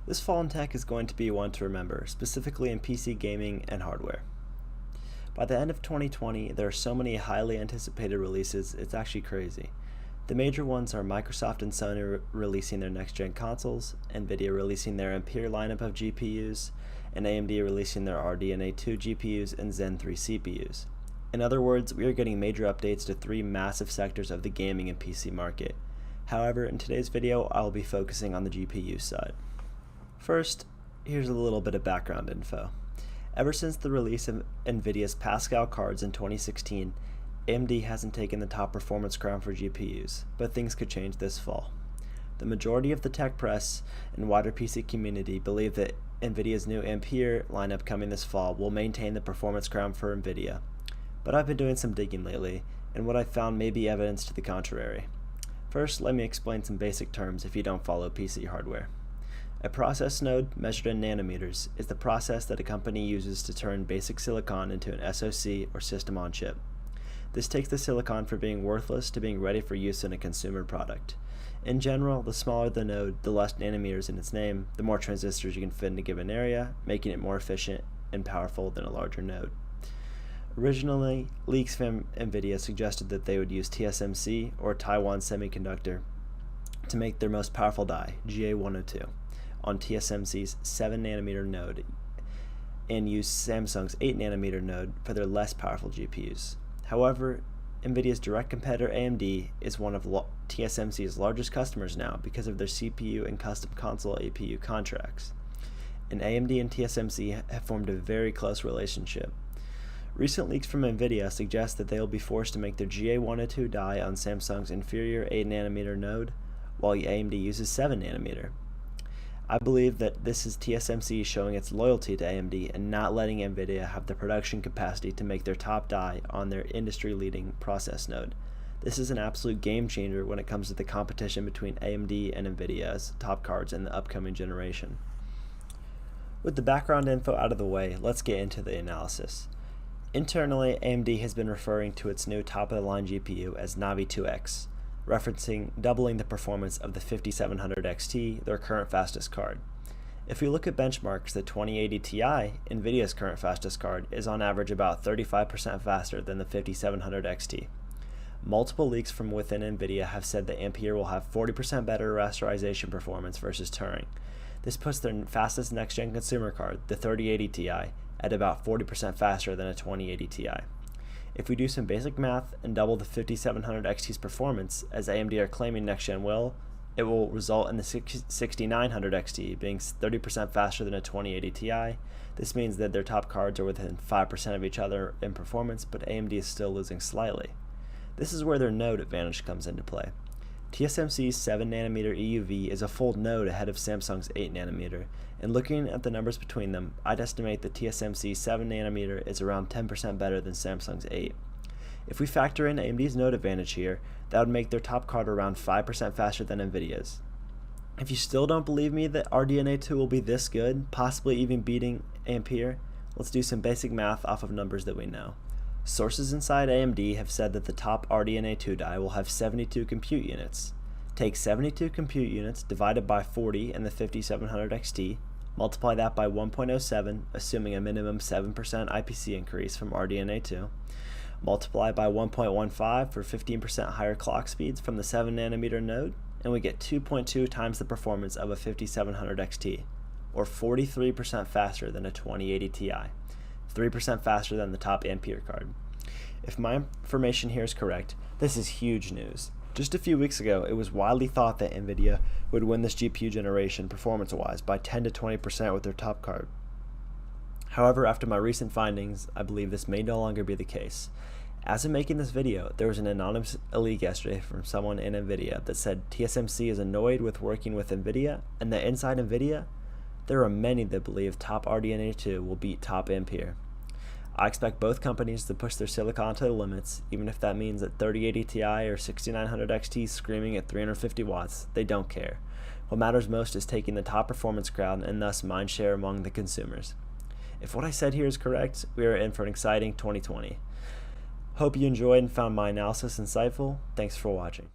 This fall in tech is going to be one to remember, specifically in PC gaming and hardware. By the end of 2020, there are so many highly anticipated releases, it's actually crazy. The major ones are Microsoft and Sony releasing their next-gen consoles, Nvidia releasing their Ampere lineup of GPUs, and AMD releasing their RDNA2 GPUs and Zen 3 CPUs. In other words, we are getting major updates to three massive sectors of the gaming and PC market. However, in today's video, I will be focusing on the GPU side. First, here's a little bit of background info. Ever since the release of Nvidia's Pascal cards in 2016, AMD hasn't taken the top performance crown for GPUs, but things could change this fall. The majority of the tech press and wider PC community believe that Nvidia's new Ampere lineup coming this fall will maintain the performance crown for Nvidia. But I've been doing some digging lately, and what I've found may be evidence to the contrary. First, let me explain some basic terms if you don't follow PC hardware. A process node, measured in nanometers, is the process that a company uses to turn basic silicon into an SoC or system on chip. This takes the silicon from being worthless to being ready for use in a consumer product. In general, the smaller the node, the less nanometers in its name, the more transistors you can fit in a given area, making it more efficient and powerful than a larger node. Originally, leaks from Nvidia suggested that they would use TSMC, or Taiwan Semiconductor, to make their most powerful die, GA102, on TSMC's 7nm node, and use Samsung's 8nm node for their less powerful GPUs. However, Nvidia's direct competitor AMD is one of TSMC's largest customers now because of their CPU and custom console APU contracts. And AMD and TSMC have formed a very close relationship. Recent leaks from Nvidia suggest that they will be forced to make their GA102 die on Samsung's inferior 8nm node, while AMD uses 7nm. I believe that this is TSMC showing its loyalty to AMD and not letting Nvidia have the production capacity to make their top die on their industry-leading process node. This is an absolute game changer when it comes to the competition between AMD and Nvidia's top cards in the upcoming generation. With the background info out of the way, let's get into the analysis. Internally, AMD has been referring to its new top-of-the-line GPU as Navi 2X, referencing doubling the performance of the 5700 XT, their current fastest card. If we look at benchmarks, the 2080 Ti, Nvidia's current fastest card, is on average about 35% faster than the 5700 XT. Multiple leaks from within Nvidia have said that Ampere will have 40% better rasterization performance versus Turing. This puts their fastest next-gen consumer card, the 3080 Ti, at about 40% faster than a 2080 Ti. If we do some basic math and double the 5700 XT's performance, as AMD are claiming next-gen will, it will result in the 6900 XT being 30% faster than a 2080 Ti. This means that their top cards are within 5% of each other in performance, but AMD is still losing slightly. This is where their node advantage comes into play. TSMC's 7nm EUV is a full node ahead of Samsung's 8nm, and looking at the numbers between them, I'd estimate that TSMC's 7nm is around 10% better than Samsung's 8. If we factor in AMD's node advantage here, that would make their top card around 5% faster than Nvidia's. If you still don't believe me that RDNA2 will be this good, possibly even beating Ampere, let's do some basic math off of numbers that we know. Sources inside AMD have said that the top RDNA2 die will have 72 compute units. Take 72 compute units divided by 40 in the 5700 XT, multiply that by 1.07, assuming a minimum 7% IPC increase from RDNA2, multiply by 1.15 for 15% higher clock speeds from the 7nm node, and we get 2.2 times the performance of a 5700 XT, or 43% faster than a 2080 Ti. 3% faster than the top Ampere card. If my information here is correct, this is huge news. Just a few weeks ago, it was widely thought that Nvidia would win this GPU generation performance-wise by 10 to 20% with their top card. However, after my recent findings, I believe this may no longer be the case. As of making this video, there was an anonymous leak yesterday from someone in Nvidia that said TSMC is annoyed with working with Nvidia, and that inside Nvidia, there are many that believe top RDNA2 will beat top Ampere. I expect both companies to push their silicon to the limits, even if that means that 3080 Ti or 6900 XT screaming at 350 watts, they don't care. What matters most is taking the top performance crown and thus mindshare among the consumers. If what I said here is correct, we are in for an exciting 2020. Hope you enjoyed and found my analysis insightful. Thanks for watching.